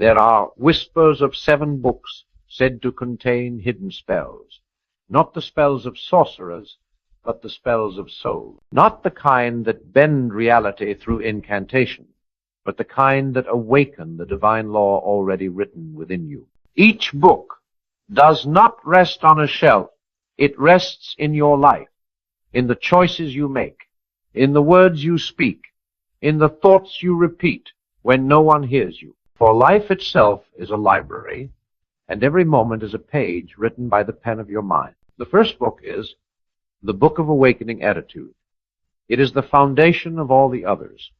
There are whispers of 7 books said to contain hidden spells, not the spells of sorcerers, but the spells of soul, not the kind that bend reality through incantation, but the kind that awaken the divine law already written within you. Each book does not rest on a shelf. It rests in your life, in the choices you make, in the words you speak, in the thoughts you repeat when no one hears you. For life itself is a library, and every moment is a page written by the pen of your mind. The first book is the Book of Awakening Attitude. It is the foundation of all the others,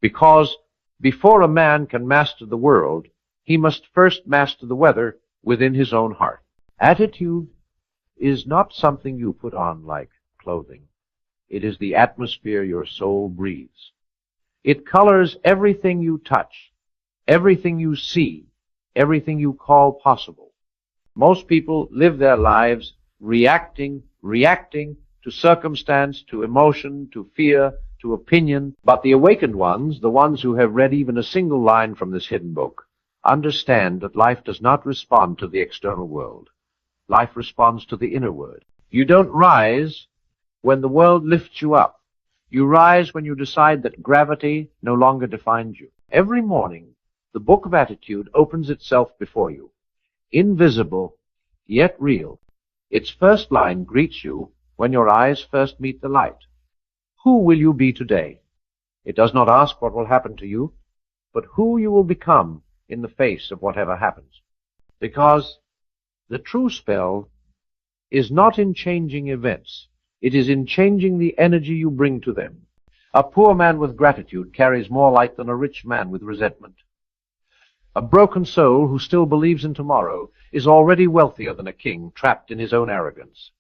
because before a man can master the world, he must first master the weather within his own heart. Attitude is not something you put on like clothing. It is the atmosphere your soul breathes. It colors everything you touch, everything you see, everything you call possible. Most people live their lives reacting to circumstance, to emotion, to fear, to opinion. But the awakened ones, the ones who have read even a single line from this hidden book, understand that life does not respond to the external world. Life responds to the inner word. You don't rise when the world lifts you up. You rise when you decide that gravity no longer defines you. Every morning, the book of attitude opens itself before you, invisible, yet real. Its first line greets you when your eyes first meet the light. Who will you be today? It does not ask what will happen to you, but who you will become in the face of whatever happens. Because the true spell is not in changing events. It is in changing the energy you bring to them. A poor man with gratitude carries more light than a rich man with resentment. A broken soul who still believes in tomorrow is already wealthier than a king trapped in his own arrogance.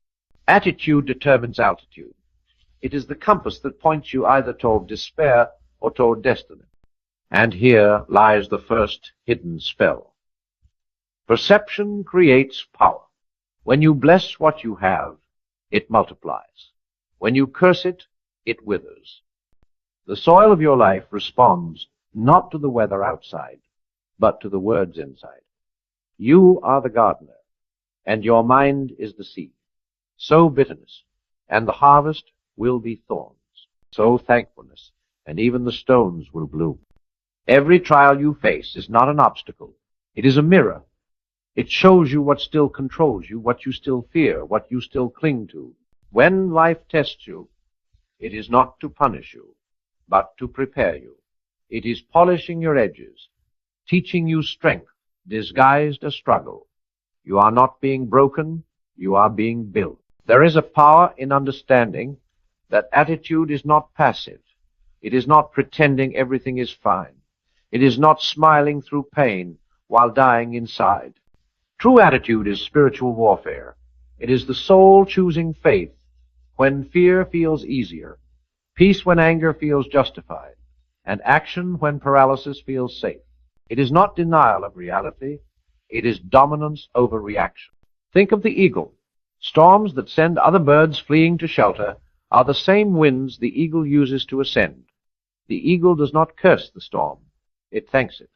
Attitude determines altitude. It is the compass that points you either toward despair or toward destiny. And here lies the first hidden spell. Perception creates power. When you bless what you have, it multiplies. When you curse it, it withers. The soil of your life responds not to the weather outside, but to the words inside. You are the gardener, and your mind is the seed. Sow bitterness, and the harvest will be thorns. Sow thankfulness, and even the stones will bloom. Every trial you face is not an obstacle. It is a mirror. It shows you what still controls you, what you still fear, what you still cling to. When life tests you, it is not to punish you, but to prepare you. It is polishing your edges, teaching you strength, disguised as struggle. You are not being broken, you are being built. There is a power in understanding that attitude is not passive. It is not pretending everything is fine. It is not smiling through pain while dying inside. True attitude is spiritual warfare. It is the soul choosing faith when fear feels easier, peace when anger feels justified, and action when paralysis feels safe. It is not denial of reality. It is dominance over reaction. Think of the eagle. Storms that send other birds fleeing to shelter are the same winds the eagle uses to ascend. The eagle does not curse the storm. It thanks it.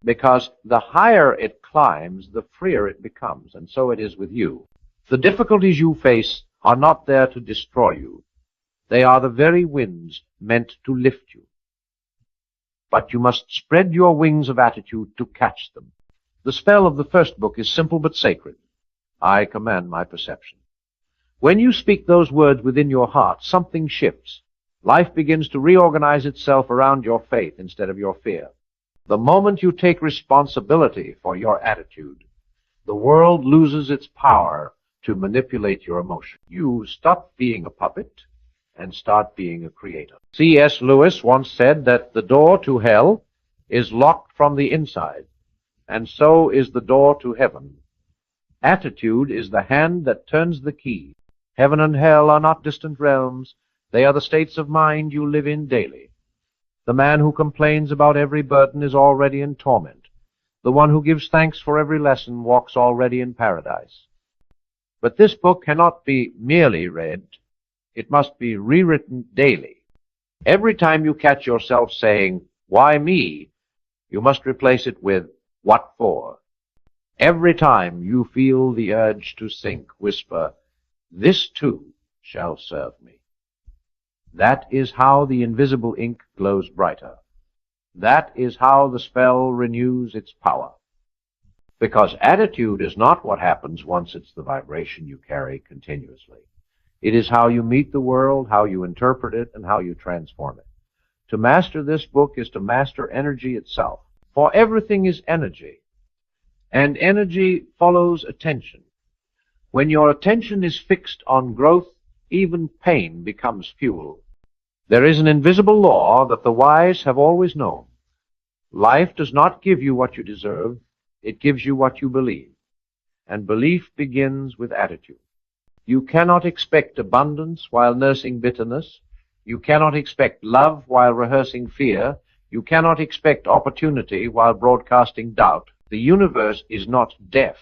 Because the higher it climbs, the freer it becomes, and so it is with you. The difficulties you face are not there to destroy you. They are the very winds meant to lift you. But you must spread your wings of attitude to catch them. The spell of the first book is simple but sacred. I command my perception. When you speak those words within your heart, something shifts. Life begins to reorganize itself around your faith instead of your fear. The moment you take responsibility for your attitude, the world loses its power to manipulate your emotion. You stop being a puppet and start being a creator. C.S. Lewis once said that the door to hell is locked from the inside, and so is the door to heaven. Attitude is the hand that turns the key. Heaven and hell are not distant realms. They are the states of mind you live in daily. The man who complains about every burden is already in torment. The one who gives thanks for every lesson walks already in paradise. But this book cannot be merely read. It must be rewritten daily. Every time you catch yourself saying, "Why me?" you must replace it with, What for? Every time you feel the urge to sink, whisper, "This too shall serve me." That is how the invisible ink glows brighter. That is how the spell renews its power. Because attitude is not what happens once it's the vibration you carry continuously. It is how you meet the world, how you interpret it, and how you transform it. To master this book is to master energy itself. For everything is energy, and energy follows attention. When your attention is fixed on growth, even pain becomes fuel. There is an invisible law that the wise have always known. Life does not give you what you deserve, it gives you what you believe. And belief begins with attitude. You cannot expect abundance while nursing bitterness. You cannot expect love while rehearsing fear. You cannot expect opportunity while broadcasting doubt. The universe is not deaf.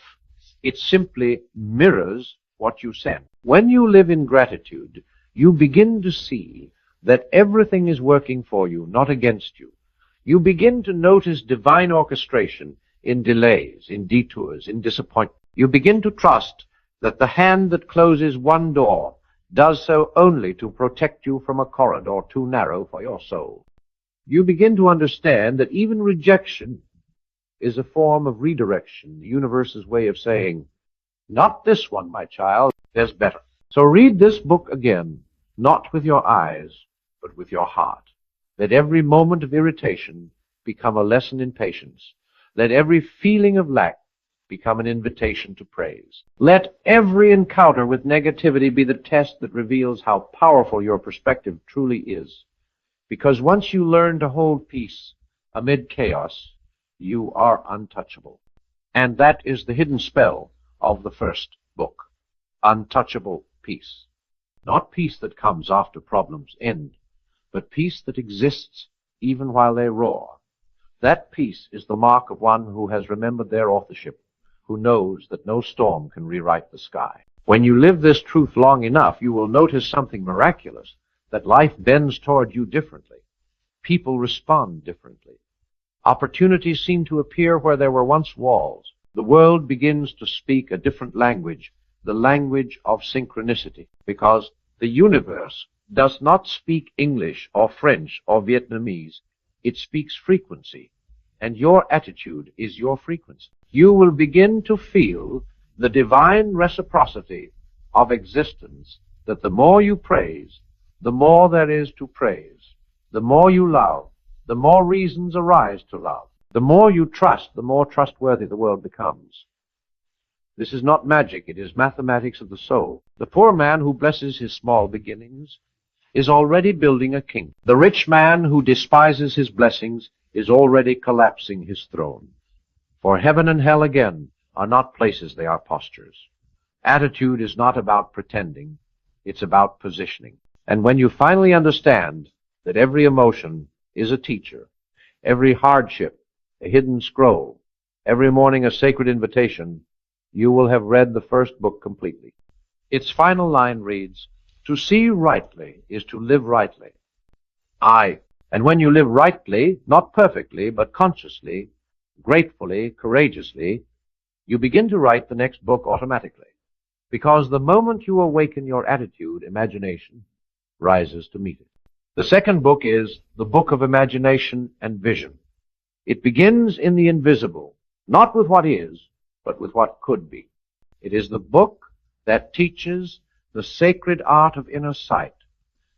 It simply mirrors what you send. When you live in gratitude, you begin to see that everything is working for you, not against you. You begin to notice divine orchestration in delays, in detours, in disappointment. You begin to trust that the hand that closes one door does so only to protect you from a corridor too narrow for your soul. You begin to understand that even rejection is a form of redirection, the universe's way of saying, "Not this one, my child, there's better." So read this book again, not with your eyes, but with your heart. Let every moment of irritation become a lesson in patience. Let every feeling of lack become an invitation to praise. Let every encounter with negativity be the test that reveals how powerful your perspective truly is. Because once you learn to hold peace amid chaos, you are untouchable. And that is the hidden spell of the first book. Untouchable peace. Not peace that comes after problems end, but peace that exists even while they roar. That peace is the mark of one who has remembered their authorship, who knows that no storm can rewrite the sky. When you live this truth long enough, you will notice something miraculous, that life bends toward you differently. People respond differently. Opportunities seem to appear where there were once walls. The world begins to speak a different language, the language of synchronicity, because the universe does not speak English or French or Vietnamese. It speaks frequency, and your attitude is your frequency. You will begin to feel the divine reciprocity of existence, that the more you praise, the more there is to praise. The more you love, the more reasons arise to love. The more you trust, the more trustworthy the world becomes. This is not magic, it is mathematics of the soul. The poor man who blesses his small beginnings is already building a kingdom. The rich man who despises his blessings is already collapsing his throne. For heaven and hell, again, are not places, they are postures. Attitude is not about pretending, it's about positioning. And when you finally understand that every emotion is a teacher, every hardship a hidden scroll, every morning a sacred invitation, you will have read the first book completely. Its final line reads, "To see rightly is to live rightly." Aye, and when you live rightly, not perfectly, but consciously, gratefully, courageously, you begin to write the next book automatically. Because the moment you awaken your attitude, imagination rises to meet it. The second book is the book of imagination and vision. It begins in the invisible, not with what is, but with what could be. It is the book that teaches the sacred art of inner sight,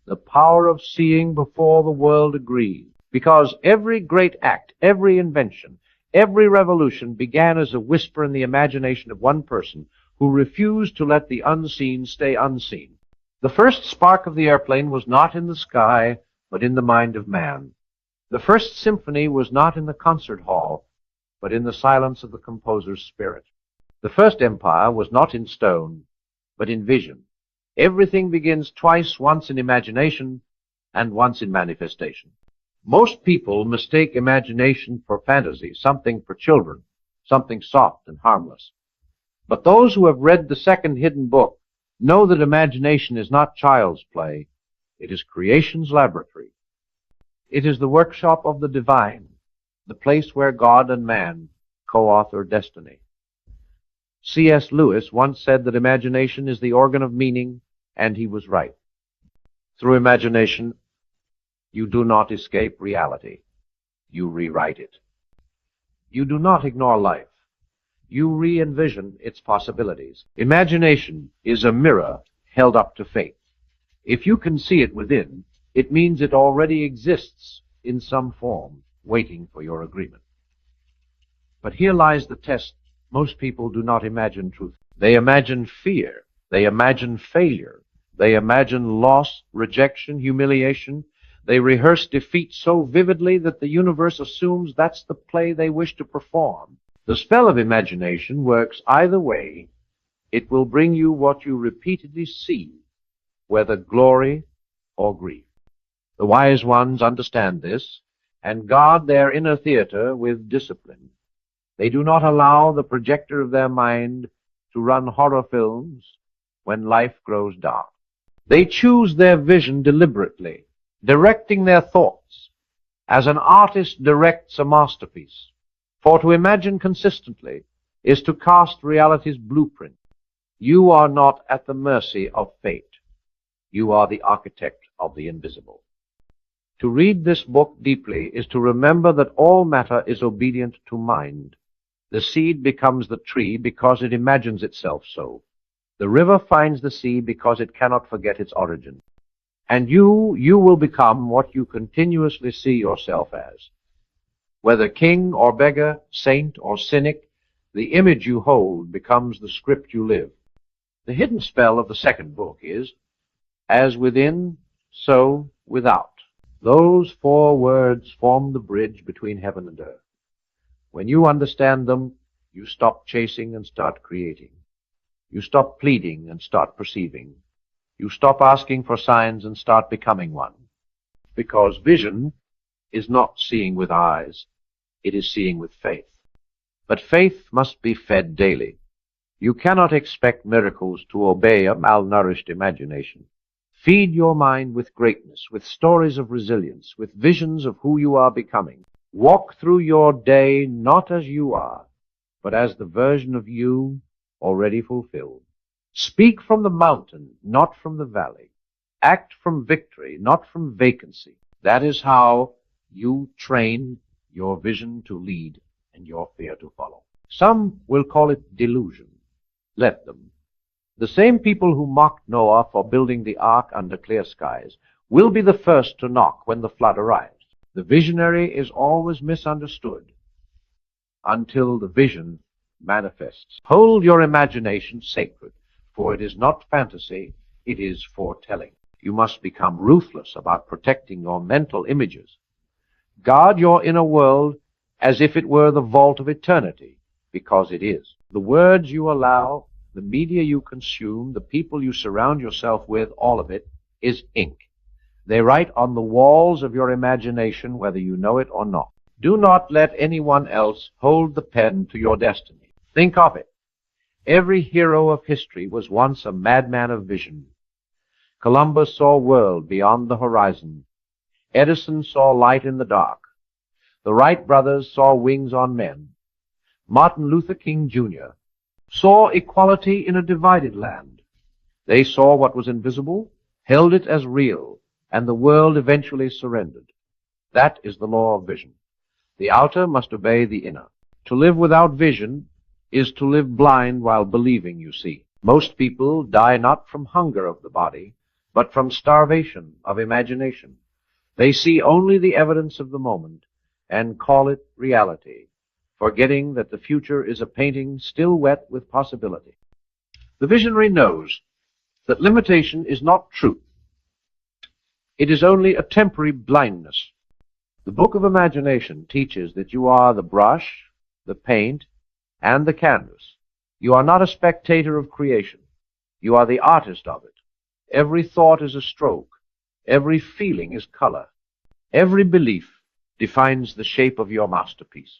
the power of seeing before the world agrees. Because every great act, every invention, every revolution began as a whisper in the imagination of one person who refused to let the unseen stay unseen. The first spark of the airplane was not in the sky, but in the mind of man. The first symphony was not in the concert hall, but in the silence of the composer's spirit. The first empire was not in stone, but in vision. Everything begins twice, once in imagination and once in manifestation. Most people mistake imagination for fantasy, something for children, something soft and harmless. But those who have read the second hidden book know that imagination is not child's play. It is creation's laboratory. It is the workshop of the divine, the place where God and man co-author destiny. C.S. Lewis once said that imagination is the organ of meaning, and he was right. Through imagination, you do not escape reality. You rewrite it. You do not ignore life. You re-envision its possibilities. Imagination is a mirror held up to faith. If you can see it within, it means it already exists in some form, waiting for your agreement. But here lies the test. Most people do not imagine truth. They imagine fear. They imagine failure. They imagine loss, rejection, humiliation. They rehearse defeat so vividly that the universe assumes that's the play they wish to perform. The spell of imagination works either way. It will bring you what you repeatedly see, whether glory or grief. The wise ones understand this and guard their inner theater with discipline. They do not allow the projector of their mind to run horror films when life grows dark. They choose their vision deliberately, directing their thoughts as an artist directs a masterpiece. For to imagine consistently is to cast reality's blueprint. You are not at the mercy of fate. You are the architect of the invisible. To read this book deeply is to remember that all matter is obedient to mind. The seed becomes the tree because it imagines itself so. The river finds the sea because it cannot forget its origin. And you will become what you continuously see yourself as. Whether king or beggar, saint or cynic, the image you hold becomes the script you live. The hidden spell of the second book is, as within, so without. Those 4 words form the bridge between heaven and earth. When you understand them, you stop chasing and start creating. You stop pleading and start perceiving. You stop asking for signs and start becoming one. Because vision is not seeing with eyes, it is seeing with faith. But faith must be fed daily. You cannot expect miracles to obey a malnourished imagination. Feed your mind with greatness, with stories of resilience, with visions of who you are becoming. Walk through your day not as you are, but as the version of you already fulfilled. Speak from the mountain, not from the valley. Act from victory, not from vacancy. That is how you train your vision to lead and your fear to follow. Some will call it delusion. Let them. The same people who mocked Noah for building the ark under clear skies will be the first to knock when the flood arrives. The visionary is always misunderstood until the vision manifests. Hold your imagination sacred, for it is not fantasy, it is foretelling. You must become ruthless about protecting your mental images. Guard your inner world as if it were the vault of eternity, because it is. The words you allow, the media you consume, the people you surround yourself with, all of it is ink. They write on the walls of your imagination whether you know it or not. Do not let anyone else hold the pen to your destiny. Think of it. Every hero of history was once a madman of vision. Columbus saw a world beyond the horizon. Edison saw light in the dark. The Wright brothers saw wings on men. Martin Luther King Jr. saw equality in a divided land. They saw what was invisible, held it as real, and the world eventually surrendered. That is the law of vision. The outer must obey the inner. To live without vision is to live blind while believing you see. Most people die not from hunger of the body, but from starvation of imagination. They see only the evidence of the moment and call it reality, forgetting that the future is a painting still wet with possibility. The visionary knows that limitation is not truth. It is only a temporary blindness. The book of imagination teaches that you are the brush, the paint, and the canvas. You are not a spectator of creation. You are the artist of it. Every thought is a stroke. Every feeling is color. Every belief defines the shape of your masterpiece.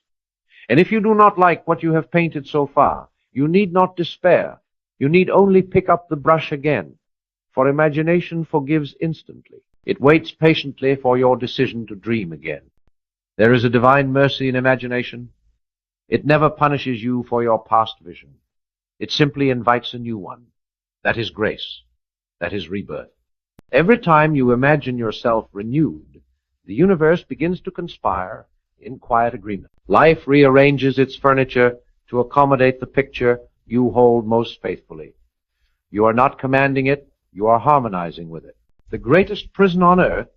And if you do not like what you have painted so far, you need not despair. You need only pick up the brush again, for imagination forgives instantly. It waits patiently for your decision to dream again. There is a divine mercy in imagination. It never punishes you for your past vision. It simply invites a new one. That is grace. That is rebirth. Every time you imagine yourself renewed, the universe begins to conspire in quiet agreement. Life rearranges its furniture to accommodate the picture you hold most faithfully. You are not commanding it, you are harmonizing with it. The greatest prison on earth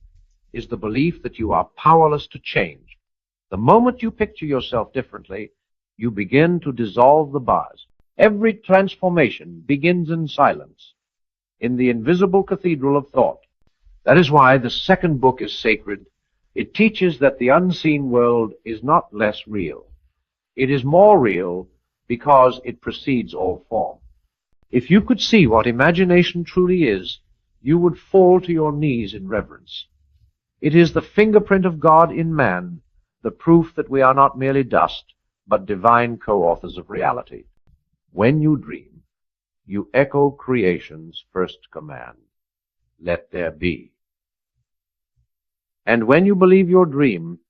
is the belief that you are powerless to change. The moment you picture yourself differently, you begin to dissolve the bars. Every transformation begins in silence, in the invisible cathedral of thought. That is why the second book is sacred. It teaches that the unseen world is not less real. It is more real because it precedes all form. If you could see what imagination truly is, you would fall to your knees in reverence. It is the fingerprint of God in man, the proof that we are not merely dust, but divine co-authors of reality. When you dream, you echo creation's first command, let there be. And when you believe your dream,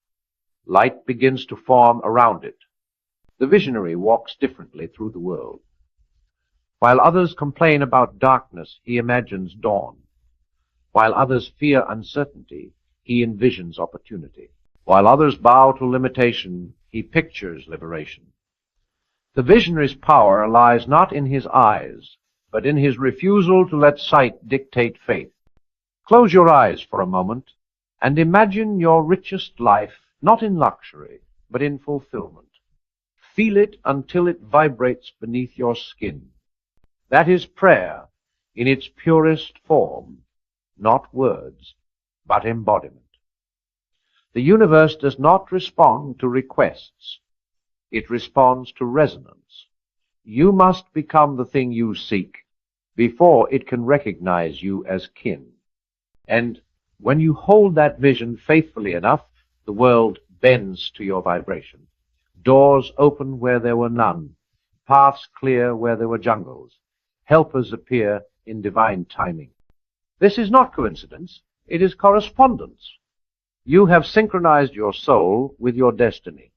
light begins to form around it. The visionary walks differently through the world. While others complain about darkness, he imagines dawn. While others fear uncertainty, he envisions opportunity. While others bow to limitation, he pictures liberation. The visionary's power lies not in his eyes, but in his refusal to let sight dictate faith. Close your eyes for a moment and imagine your richest life not in luxury, but in fulfillment. Feel it until it vibrates beneath your skin. That is prayer in its purest form, not words, but embodiment. The universe does not respond to requests. It responds to resonance. You must become the thing you seek before it can recognize you as kin. And when you hold that vision faithfully enough, the world bends to your vibration. Doors open where there were none, paths clear where there were jungles. Helpers appear in divine timing. This is not coincidence, it is correspondence. You have synchronized your soul with your destiny.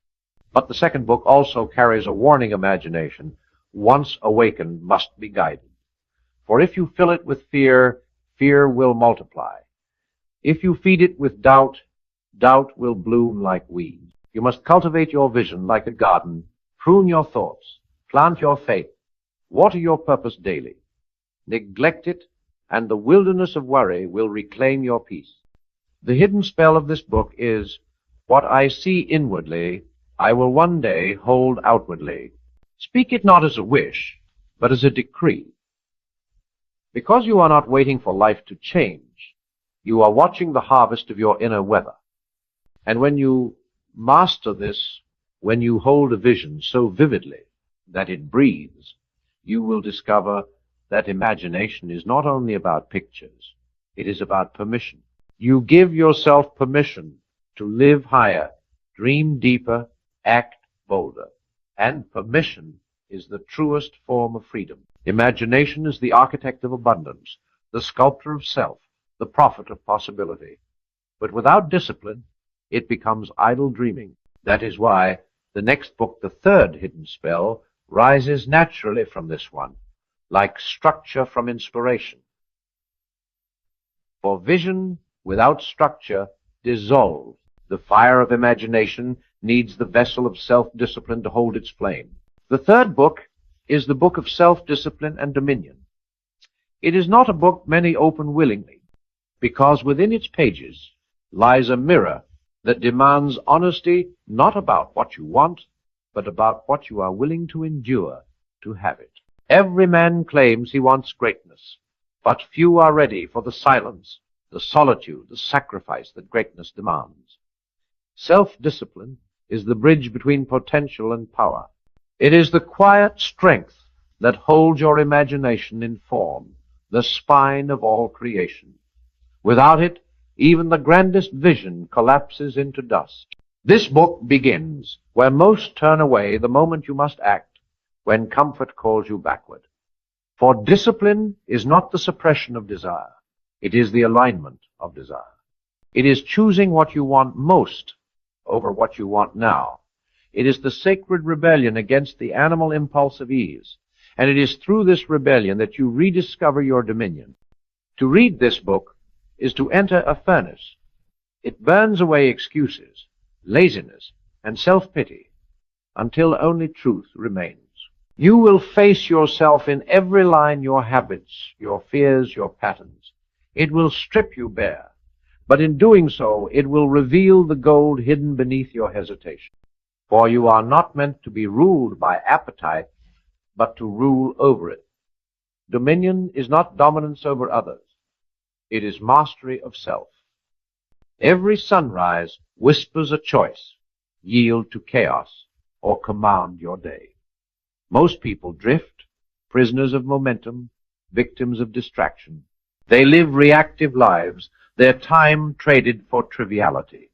But the second book also carries a warning imagination. Once awakened, must be guided. For if you fill it with fear, fear will multiply. If you feed it with doubt, doubt will bloom like weeds. You must cultivate your vision like a garden, prune your thoughts, plant your faith, water your purpose daily. Neglect it, and the wilderness of worry will reclaim your peace. The hidden spell of this book is, what I see inwardly, I will one day hold outwardly. Speak it not as a wish, but as a decree. Because you are not waiting for life to change, you are watching the harvest of your inner weather. And when you master this, when you hold a vision so vividly that it breathes, you will discover that imagination is not only about pictures, it is about permission. You give yourself permission to live higher, dream deeper, act bolder. And permission is the truest form of freedom. Imagination is the architect of abundance, the sculptor of self, the prophet of possibility. But without discipline, it becomes idle dreaming. That is why the next book, the third hidden spell, rises naturally from this one, like structure from inspiration. For vision without structure dissolves. The fire of imagination needs the vessel of self-discipline to hold its flame. The third book is the book of self-discipline and dominion. It is not a book many open willingly, because within its pages lies a mirror that demands honesty not about what you want, but about what you are willing to endure to have it. Every man claims he wants greatness, but few are ready for the silence, the solitude, the sacrifice that greatness demands. Self-discipline is the bridge between potential and power. It is the quiet strength that holds your imagination in form, the spine of all creation. Without it, even the grandest vision collapses into dust. This book begins where most turn away the moment you must act, when comfort calls you backward. For discipline is not the suppression of desire. It is the alignment of desire. It is choosing what you want most over what you want now. It is the sacred rebellion against the animal impulse of ease, and it is through this rebellion that you rediscover your dominion. To read this book is to enter a furnace. It burns away excuses, laziness, and self-pity until only truth remains. You will face yourself in every line, your habits, your fears, your patterns. It will strip you bare, but in doing so, it will reveal the gold hidden beneath your hesitation. For you are not meant to be ruled by appetite, but to rule over it. Dominion is not dominance over others. It is mastery of self. Every sunrise whispers a choice: yield to chaos or command your day. Most people drift, prisoners of momentum, victims of distraction. They live reactive lives, their time traded for triviality.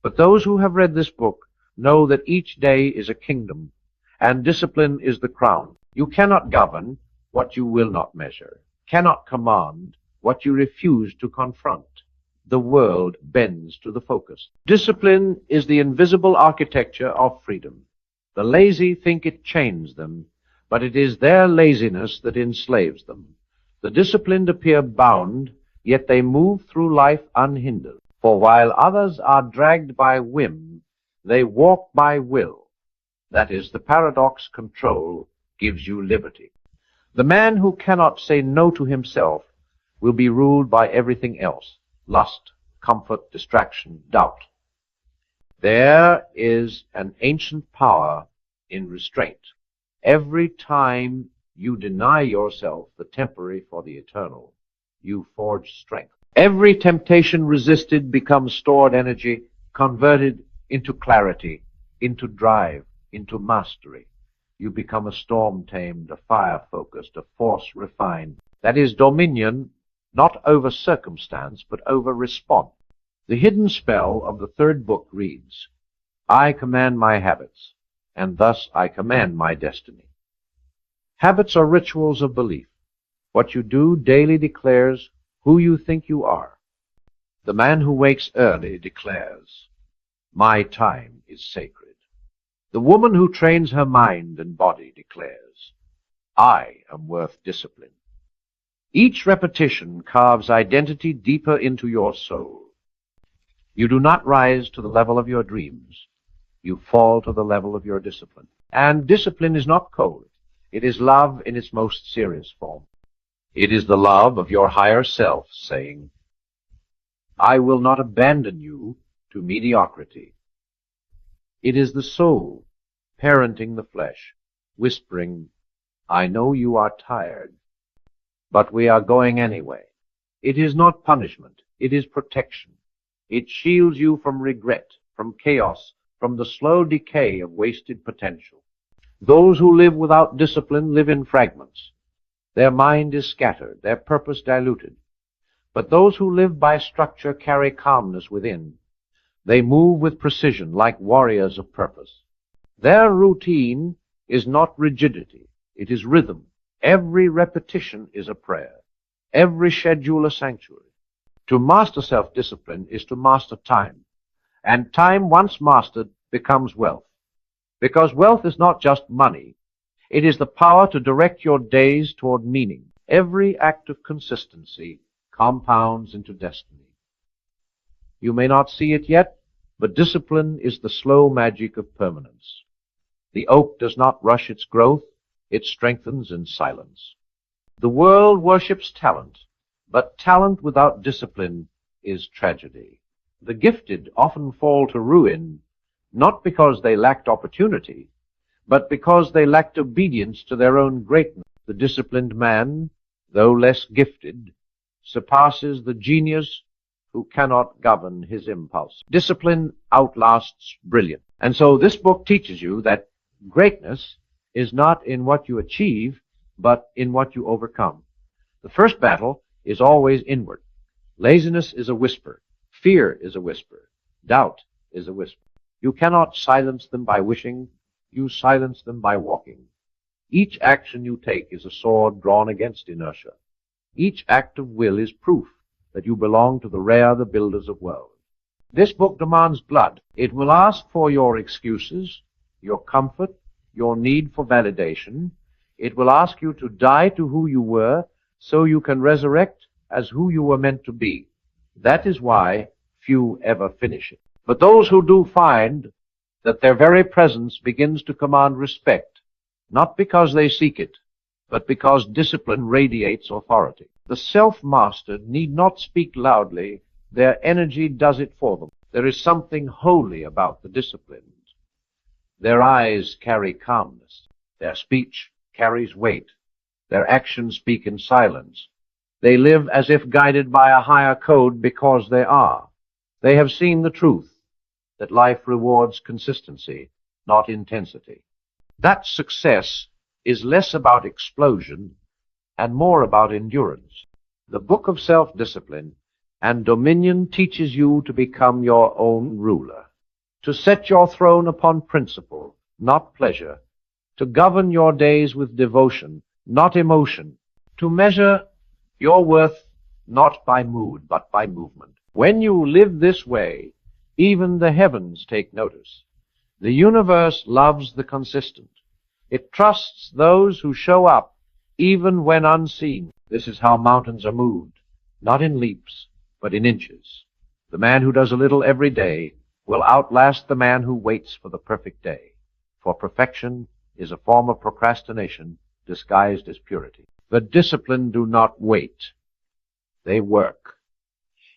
But those who have read this book know that each day is a kingdom, and discipline is the crown. You cannot govern what you will not measure, cannot command what you refuse to confront. The world bends to the focus. Discipline is the invisible architecture of freedom. The lazy think it chains them, but it is their laziness that enslaves them. The disciplined appear bound, yet they move through life unhindered. For while others are dragged by whim, they walk by will. That is, the paradox control gives you liberty. The man who cannot say no to himself will be ruled by everything else: lust, comfort, distraction, doubt. There is an ancient power in restraint. Every time you deny yourself the temporary for the eternal, you forge strength. Every temptation resisted becomes stored energy, converted into clarity, into drive, into mastery. You become a storm-tamed, a fire-focused, a force-refined. That is dominion, not over circumstance, but over response. The hidden spell of the third book reads, I command my habits, and thus I command my destiny. Habits are rituals of belief. What you do daily declares who you think you are. The man who wakes early declares, my time is sacred. The woman who trains her mind and body declares, I am worth discipline. Each repetition carves identity deeper into your soul. You do not rise to the level of your dreams. You fall to the level of your discipline. And discipline is not cold. It is love in its most serious form. It is the love of your higher self saying, I will not abandon you to mediocrity. It is the soul parenting the flesh, whispering, I know you are tired, but we are going anyway. It is not punishment. It is protection. It shields you from regret, from chaos, from the slow decay of wasted potential. Those who live without discipline live in fragments. Their mind is scattered, their purpose diluted. But those who live by structure carry calmness within. They move with precision like warriors of purpose. Their routine is not rigidity, it is rhythm. Every repetition is a prayer, every schedule a sanctuary. To master self-discipline is to master time, and time once mastered becomes wealth. Because wealth is not just money, it is the power to direct your days toward meaning. Every act of consistency compounds into destiny. You may not see it yet, but discipline is the slow magic of permanence. The oak does not rush its growth, it strengthens in silence. The world worships talent, but talent without discipline is tragedy. The gifted often fall to ruin, not because they lacked opportunity, but because they lacked obedience to their own greatness. The disciplined man, though less gifted, surpasses the genius who cannot govern his impulse. Discipline outlasts brilliance. And so this book teaches you that greatness is not in what you achieve, but in what you overcome. The first battle is always inward. Laziness is a whisper. Fear is a whisper. Doubt is a whisper. You cannot silence them by wishing. You silence them by walking. Each action you take is a sword drawn against inertia. Each act of will is proof that you belong to the rare, the builders of worlds. This book demands blood. It will ask for your excuses, your comfort, your need for validation. It will ask you to die to who you were so you can resurrect as who you were meant to be. That is why few ever finish it. But those who do find that their very presence begins to command respect, not because they seek it, but because discipline radiates authority. The self-mastered need not speak loudly. Their energy does it for them. There is something holy about the disciplined. Their eyes carry calmness. Their speech carries weight. Their actions speak in silence. They live as if guided by a higher code because they are. They have seen the truth, that life rewards consistency, not intensity. That success is less about explosion and more about endurance. The book of self-discipline and dominion teaches you to become your own ruler, to set your throne upon principle, not pleasure, to govern your days with devotion, not emotion, to measure your worth not by mood, but by movement. When you live this way, even the heavens take notice. The universe loves the consistent. It trusts those who show up, even when unseen. This is how mountains are moved, not in leaps, but in inches. The man who does a little every day will outlast the man who waits for the perfect day. For perfection is a form of procrastination disguised as purity. The disciplined do not wait. They work.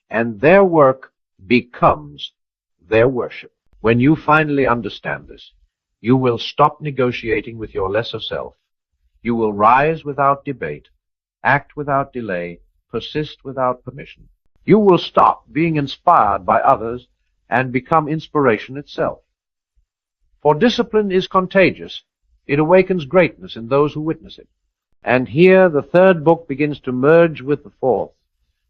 And their work becomes their worship. When you finally understand this, you will stop negotiating with your lesser self. You will rise without debate, act without delay, persist without permission. You will stop being inspired by others and become inspiration itself. For discipline is contagious. It awakens greatness in those who witness it. And here the third book begins to merge with the fourth,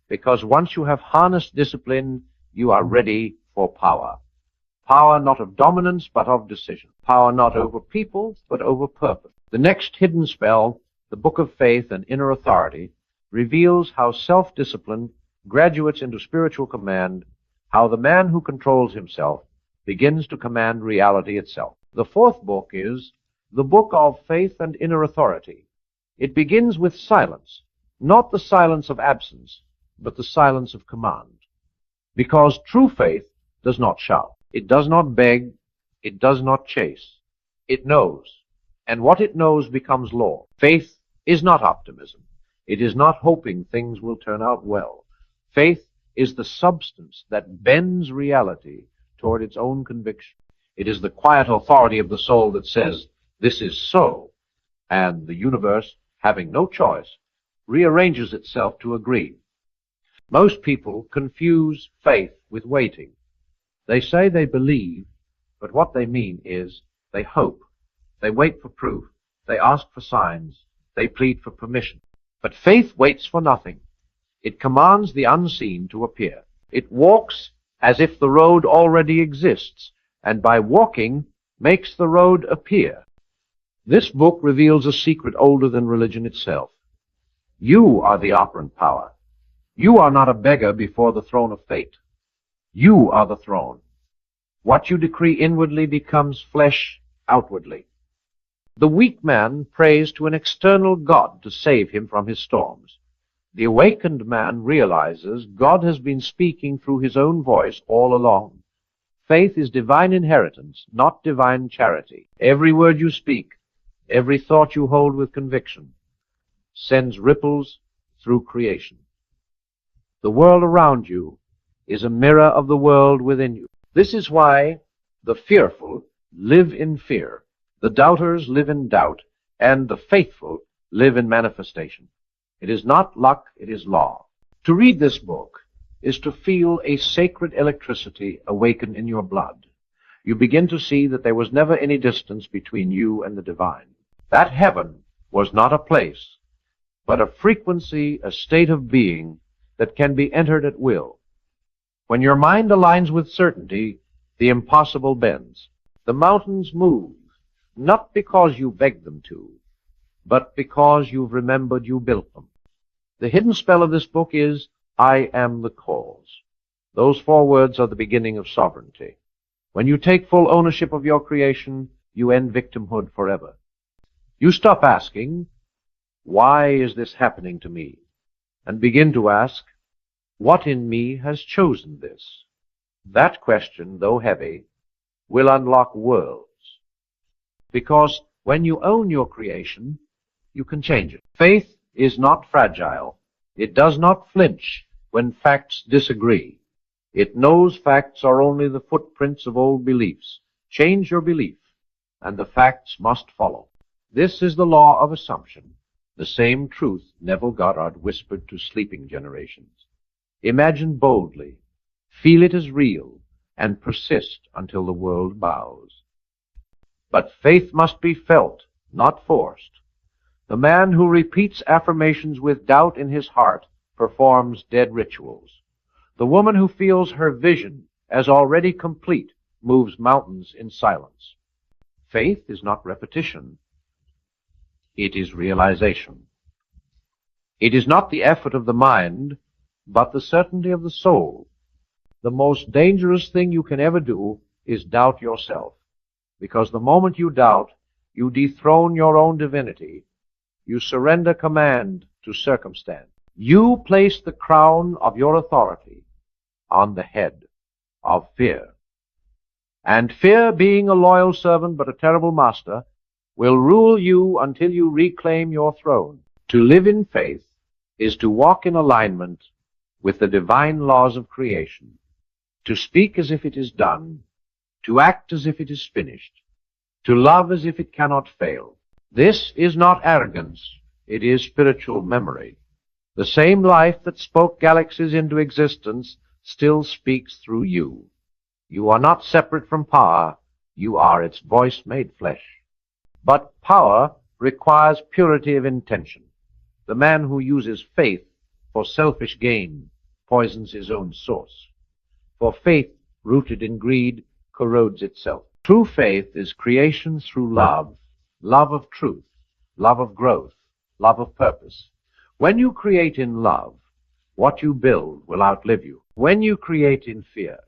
because once you have harnessed discipline, you are ready for power. Power not of dominance, but of decision. Power not over people, but over purpose. The next hidden spell, the Book of Faith and Inner Authority, reveals how self-discipline graduates into spiritual command, how the man who controls himself begins to command reality itself. The fourth book is the Book of Faith and Inner Authority. It begins with silence, not the silence of absence, but the silence of command. Because true faith does not shout. It does not beg. It does not chase. It knows. And what it knows becomes law. Faith is not optimism. It is not hoping things will turn out well. Faith is the substance that bends reality toward its own conviction. It is the quiet authority of the soul that says, "This is so," and the universe, having no choice, rearranges itself to agree. Most people confuse faith with waiting. They say they believe, but what they mean is they hope. They wait for proof. They ask for signs. They plead for permission. But faith waits for nothing. It commands the unseen to appear. It walks as if the road already exists, and by walking makes the road appear. This book reveals a secret older than religion itself. You are the operant power. You are not a beggar before the throne of fate. You are the throne. What you decree inwardly becomes flesh outwardly. The weak man prays to an external God to save him from his storms. The awakened man realizes God has been speaking through his own voice all along. Faith is divine inheritance, not divine charity. Every word you speak, every thought you hold with conviction, sends ripples through creation. The world around you is a mirror of the world within you. This is why the fearful live in fear, the doubters live in doubt, and the faithful live in manifestation. It is not luck, it is law. To read this book is to feel a sacred electricity awaken in your blood. You begin to see that there was never any distance between you and the divine. That heaven was not a place, but a frequency, a state of being that can be entered at will. When your mind aligns with certainty, the impossible bends. The mountains move, not because you begged them to, but because you've remembered you built them. The hidden spell of this book is, I am the cause. Those 4 words are the beginning of sovereignty. When you take full ownership of your creation, you end victimhood forever. You stop asking, "Why is this happening to me?" and begin to ask, "What in me has chosen this?" That question, though heavy, will unlock worlds. Because when you own your creation, you can change it. Faith is not fragile. It does not flinch when facts disagree. It knows facts are only the footprints of old beliefs. Change your belief, and the facts must follow. This is the law of assumption, the same truth Neville Goddard whispered to sleeping generations. Imagine boldly, feel it as real, and persist until the world bows. But faith must be felt, not forced. The man who repeats affirmations with doubt in his heart performs dead rituals. The woman who feels her vision as already complete moves mountains in silence. Faith is not repetition. It is realization. It is not the effort of the mind, but the certainty of the soul. The most dangerous thing you can ever do is doubt yourself, because the moment you doubt, you dethrone your own divinity. You surrender command to circumstance. You place the crown of your authority on the head of fear. And fear, being a loyal servant but a terrible master, will rule you until you reclaim your throne. To live in faith is to walk in alignment with the divine laws of creation, to speak as if it is done, to act as if it is finished, to love as if it cannot fail. This is not arrogance, it is spiritual memory. The same life that spoke galaxies into existence still speaks through you. You are not separate from power, you are its voice made flesh. But power requires purity of intention. The man who uses faith for selfish gain poisons his own source. For faith, rooted in greed, corrodes itself. True faith is creation through love, love of truth, love of growth, love of purpose. When you create in love, what you build will outlive you. When you create in fear,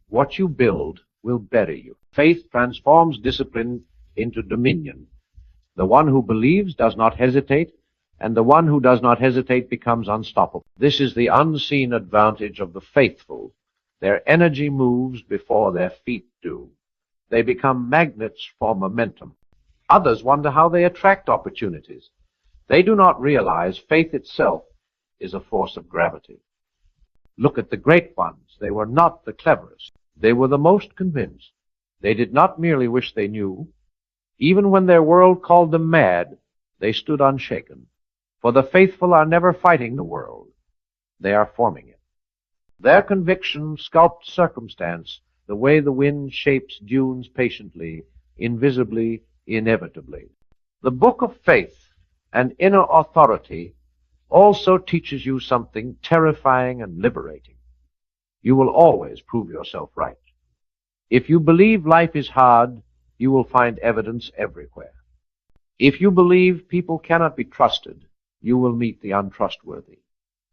what you build will bury you. Faith transforms discipline into dominion. The one who believes does not hesitate, and the one who does not hesitate becomes unstoppable. This is the unseen advantage of the faithful. Their energy moves before their feet do. They become magnets for momentum. Others wonder how they attract opportunities. They do not realize faith itself is a force of gravity. Look at the great ones. They were not the cleverest. They were the most convinced. They did not merely wish they knew. Even when their world called them mad, they stood unshaken. For the faithful are never fighting the world. They are forming it. Their conviction sculpts circumstance the way the wind shapes dunes patiently, invisibly, inevitably. The book of faith and inner authority also teaches you something terrifying and liberating. You will always prove yourself right. If you believe life is hard, you will find evidence everywhere. If you believe people cannot be trusted, you will meet the untrustworthy.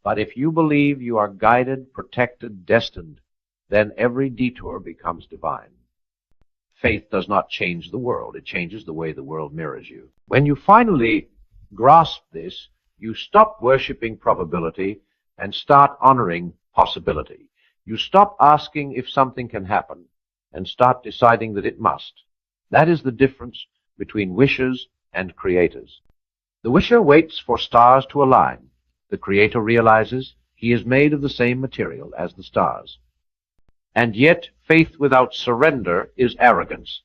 But if you believe you are guided, protected, destined, then every detour becomes divine. Faith does not change the world. It changes the way the world mirrors you. When you finally grasp this, you stop worshiping probability and start honoring possibility. You stop asking if something can happen and start deciding that it must. That is the difference between wishers and creators. The wisher waits for stars to align. The creator realizes he is made of the same material as the stars. And yet, faith without surrender is arrogance.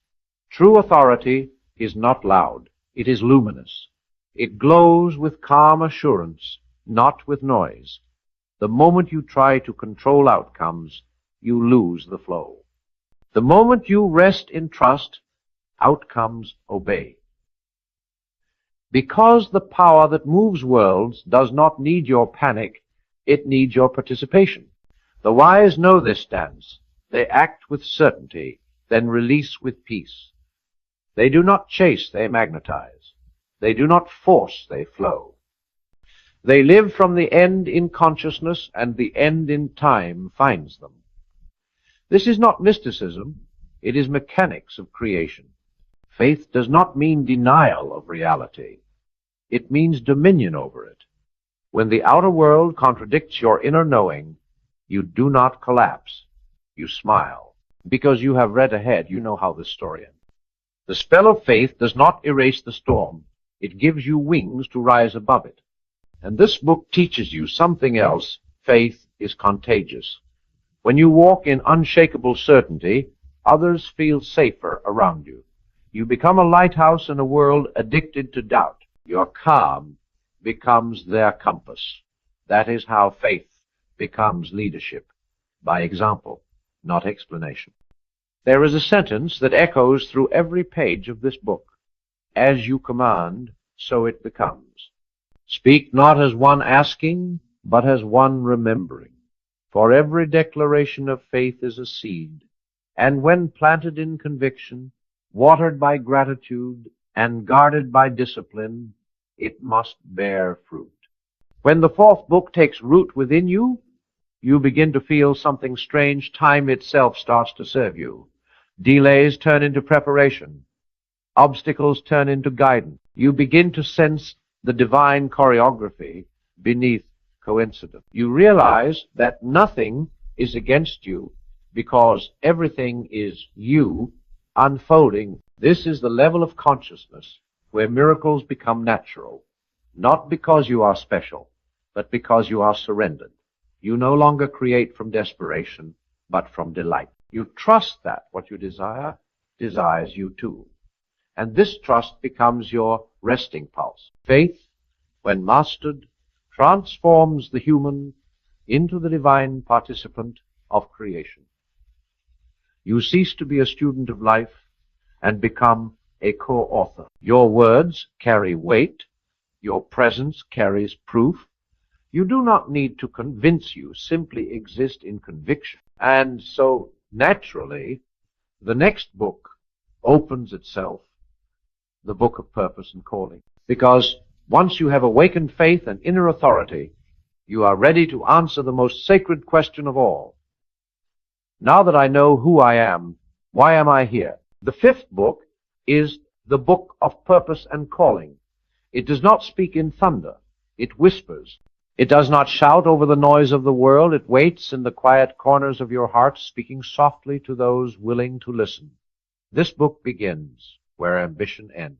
True authority is not loud. It is luminous. It glows with calm assurance, not with noise. The moment you try to control outcomes, you lose the flow. The moment you rest in trust, outcomes obey. Because the power that moves worlds does not need your panic, it needs your participation. The wise know this dance. They act with certainty, then release with peace. They do not chase, they magnetize. They do not force, they flow. They live from the end in consciousness, and the end in time finds them. This is not mysticism, it is mechanics of creation. Faith does not mean denial of reality. It means dominion over it. When the outer world contradicts your inner knowing, you do not collapse. You smile. Because you have read ahead, you know how this story ends. The spell of faith does not erase the storm. It gives you wings to rise above it. And this book teaches you something else. Faith is contagious. When you walk in unshakable certainty, others feel safer around you. You become a lighthouse in a world addicted to doubt. Your calm becomes their compass. That is how faith becomes leadership, by example, not explanation. There is a sentence that echoes through every page of this book. As you command, so it becomes. Speak not as one asking, but as one remembering. For every declaration of faith is a seed, and when planted in conviction, watered by gratitude, and guarded by discipline, it must bear fruit. When the fourth book takes root within you, you begin to feel something strange. Time itself starts to serve you. Delays turn into preparation. Obstacles turn into guidance. You begin to sense the divine choreography beneath coincidence. You realize that nothing is against you because everything is you unfolding. This is the level of consciousness where miracles become natural, not because you are special, but because you are surrendered. You no longer create from desperation, but from delight. You trust that what you desire desires you too. And this trust becomes your resting pulse. Faith, when mastered, transforms the human into the divine participant of creation. You cease to be a student of life and become a co-author. Your words carry weight. Your presence carries proof. You do not need to convince, you simply exist in conviction. And so, naturally, the next book opens itself, the book of purpose and calling. Because once you have awakened faith and inner authority, you are ready to answer the most sacred question of all. Now that I know who I am, why am I here? The fifth book is the book of purpose and calling. It does not speak in thunder. It whispers. It does not shout over the noise of the world. It waits in the quiet corners of your heart, speaking softly to those willing to listen. This book begins where ambition ends.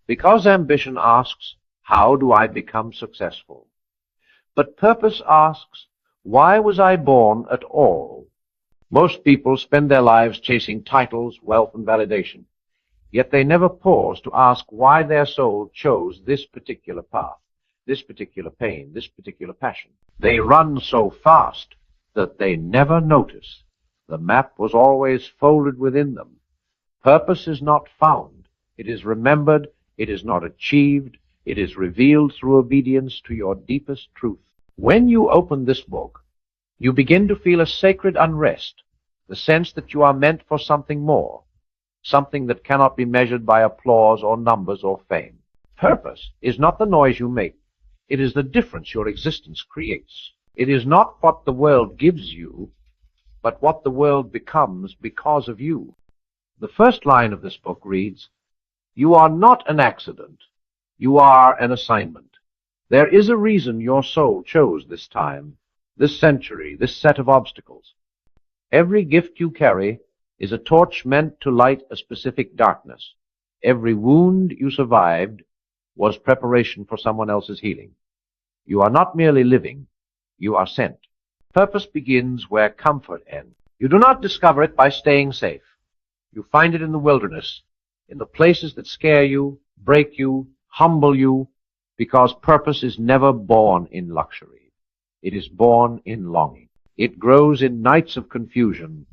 Because ambition asks, how do I become successful? But purpose asks, why was I born at all? Most people spend their lives chasing titles, wealth, and validation. Yet they never pause to ask why their soul chose this particular path, this particular pain, this particular passion. They run so fast that they never notice the map was always folded within them. Purpose is not found. It is remembered. It is not achieved. It is revealed through obedience to your deepest truth. When you open this book, you begin to feel a sacred unrest, the sense that you are meant for something more, something that cannot be measured by applause or numbers or fame. Purpose is not the noise you make. It is the difference your existence creates. It is not what the world gives you, but what the world becomes because of you. The first line of this book reads, "You are not an accident. You are an assignment. There is a reason your soul chose this time, this century, this set of obstacles. Every gift you carry is a torch meant to light a specific darkness. Every wound you survived was preparation for someone else's healing. You are not merely living, you are sent." Purpose begins where comfort ends. You do not discover it by staying safe. You find it in the wilderness, in the places that scare you, break you, humble you, because purpose is never born in luxury. It is born in longing. It grows in nights of confusion,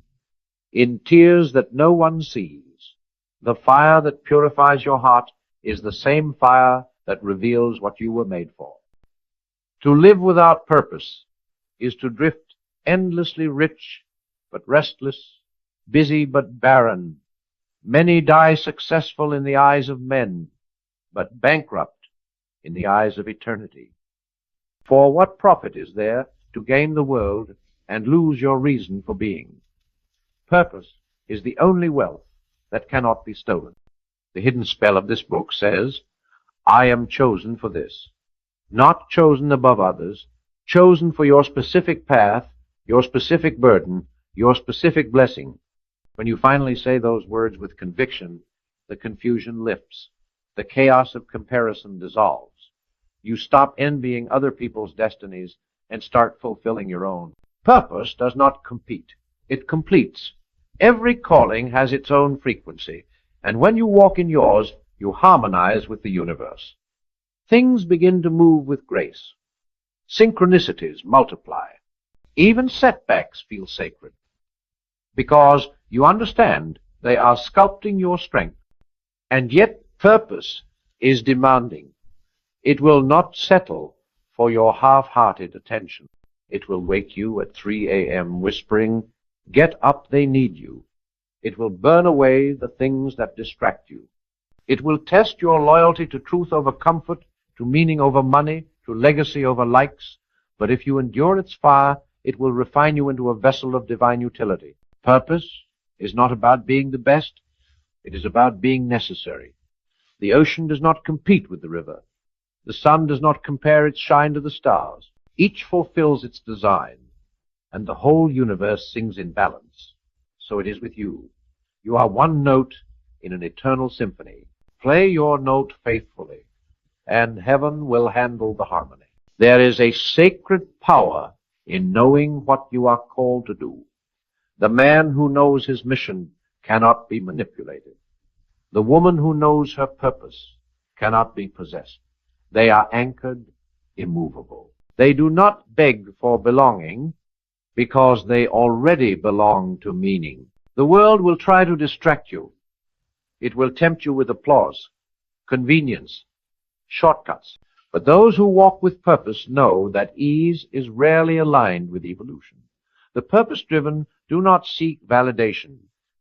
in tears that no one sees. The fire that purifies your heart is the same fire that reveals what you were made for. To live without purpose is to drift endlessly rich but restless, busy but barren. Many die successful in the eyes of men, but bankrupt in the eyes of eternity. For what profit is there to gain the world and lose your reason for being? Purpose is the only wealth that cannot be stolen. The hidden spell of this book says, I am chosen for this. Not chosen above others, chosen for your specific path, your specific burden, your specific blessing. When you finally say those words with conviction, the confusion lifts. The chaos of comparison dissolves. You stop envying other people's destinies and start fulfilling your own. Purpose does not compete. It completes. Every calling has its own frequency, and when you walk in yours, you harmonize with the universe. Things begin to move with grace. Synchronicities multiply. Even setbacks feel sacred, because you understand they are sculpting your strength. And yet purpose is demanding. It will not settle for your half-hearted attention. It will wake you at 3 a.m. whispering, get up, they need you. It will burn away the things that distract you. It will test your loyalty to truth over comfort, to meaning over money, to legacy over likes. But if you endure its fire, it will refine you into a vessel of divine utility. Purpose is not about being the best. It is about being necessary. The ocean does not compete with the river. The sun does not compare its shine to the stars. Each fulfills its design, and the whole universe sings in balance. So it is with you. You are one note in an eternal symphony. Play your note faithfully, and heaven will handle the harmony. There is a sacred power in knowing what you are called to do. The man who knows his mission cannot be manipulated. The woman who knows her purpose cannot be possessed. They are anchored, immovable. They do not beg for belonging because they already belong to meaning. The world will try to distract you. It will tempt you with applause, convenience, shortcuts. But those who walk with purpose know that ease is rarely aligned with evolution. The purpose-driven do not seek validation.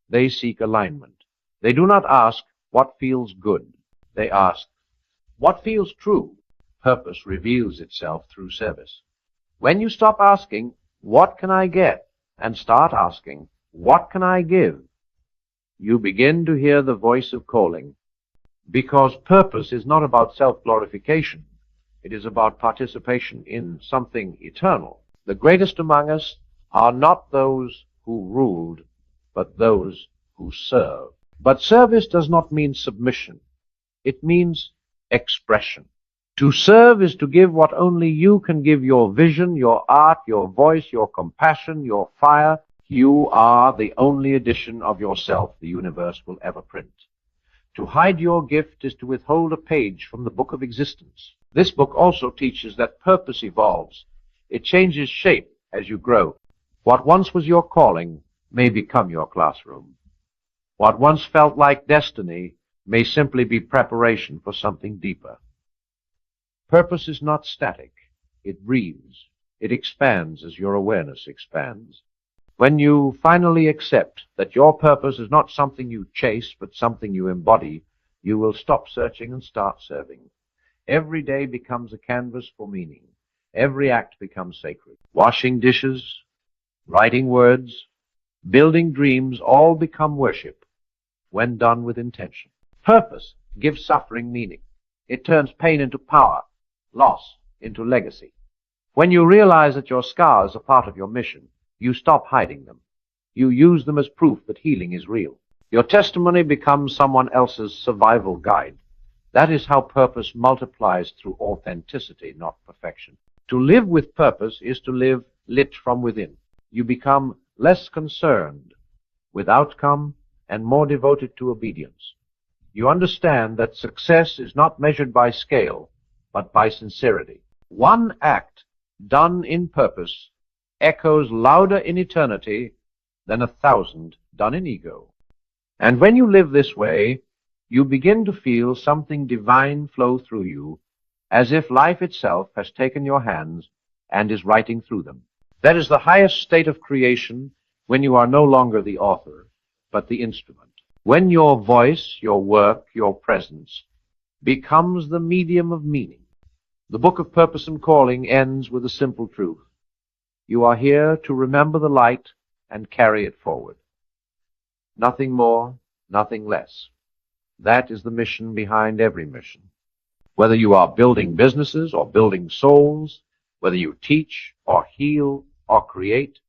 They seek alignment. They do not ask what feels good. They ask what feels true. Purpose reveals itself through service. When you stop asking, what can I get? And start asking, what can I give? You begin to hear the voice of calling. Because purpose is not about self-glorification. It is about participation in something eternal. The greatest among us are not those who ruled, but those who serve. But service does not mean submission. It means expression. To serve is to give what only you can give: your vision, your art, your voice, your compassion, your fire. You are the only edition of yourself the universe will ever print. To hide your gift is to withhold a page from the book of existence. This book also teaches that purpose evolves. It changes shape as you grow. What once was your calling may become your classroom. What once felt like destiny may simply be preparation for something deeper. Purpose is not static. It breathes. It expands as your awareness expands. When you finally accept that your purpose is not something you chase, but something you embody, you will stop searching and start serving. Every day becomes a canvas for meaning. Every act becomes sacred. Washing dishes, writing words, building dreams all become worship when done with intention. Purpose gives suffering meaning. It turns pain into power, loss into legacy. When you realize that your scars are part of your mission, you stop hiding them. You use them as proof that healing is real. Your testimony becomes someone else's survival guide. That is how purpose multiplies through authenticity, not perfection. To live with purpose is to live lit from within. You become less concerned with outcome and more devoted to obedience. You understand that success is not measured by scale, but by sincerity. One act done in purpose echoes louder in eternity than 1,000 done in ego. And when you live this way, you begin to feel something divine flow through you, as if life itself has taken your hands and is writing through them. That is the highest state of creation, when you are no longer the author, but the instrument. When your voice, your work, your presence becomes the medium of meaning. The book of Purpose and Calling ends with a simple truth. You are here to remember the light and carry it forward. Nothing more, nothing less. That is the mission behind every mission. Whether you are building businesses or building souls, whether you teach or heal or create,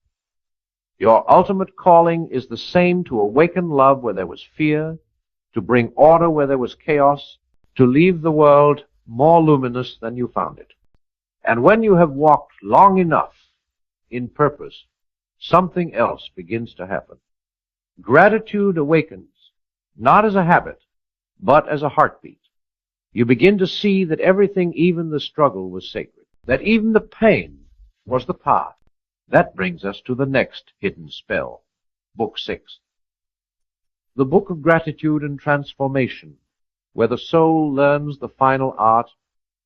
your ultimate calling is the same: to awaken love where there was fear, to bring order where there was chaos, to leave the world more luminous than you found it. And when you have walked long enough in purpose, something else begins to happen. Gratitude awakens, not as a habit, but as a heartbeat. You begin to see that everything, even the struggle, was sacred, that even the pain was the path. That brings us to the next hidden spell, Book 6. The book of gratitude and transformation, where the soul learns the final art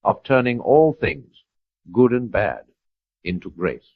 of turning all things, good and bad, into grace.